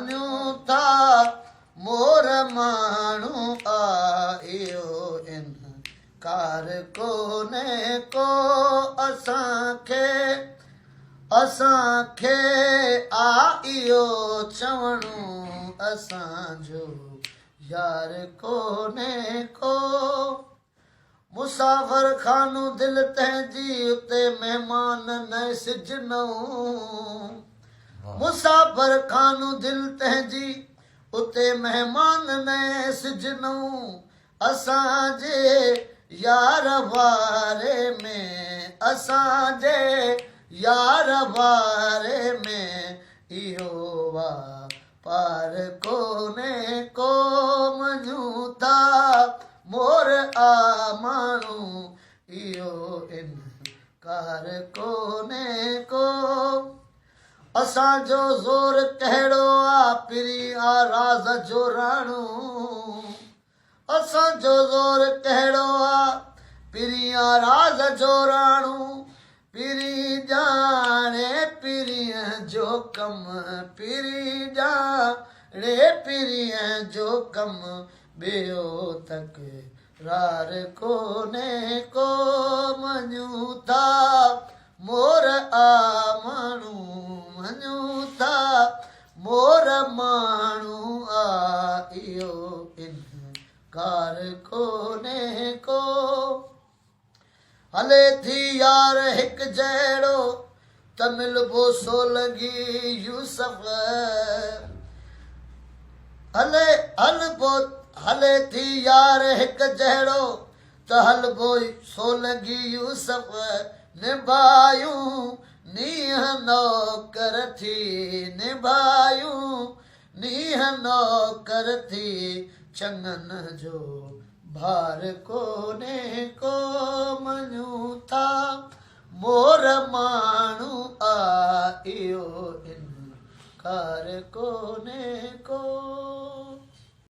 मञूं था मोर माण्हू आयो इनकार कोन्हे को असांखे आयो चवणो असांजो यार कोन्हे को मुसाफ़िर खानू दिल तंहिंजी उते महिमान न सिजनऊं मुसाफ़िर खानू दिल तंहिंजी उते महिमान न सिजनऊं असांजे यार वारे में असांजे यार वारे में इहो वापार कोन्हे को मञूं था मोर माण्हू इहो इनकार कोन्हे को असांजो ज़ोर कहिड़ो आ पिरी आ राज़ जो राणू असांजो ज़ोर कहिड़ो आ पिरी आ राज़ जो राणू पिरी ॼाणे पिरीअ जो कम पिरी ॼाणे पिरीअ जो कम ॿियो तकरार कोन्हे को मञूं था मोर माण्हू मञूं था मोर माण्हू इहो इनकार कोन्हे को हले थी यार हिकु जहिड़ो त मिलबो सोलगी यूसुफ हले थी यार हिकु जहिड़ो त हलबो सोलगी यूसुफ निभायूं नीह नौकर थी निभायूं नीह नौकर थी चङनि जो भार कोन्हे को मञूं था मोर माण्हू इहो इनकार कोन्हे को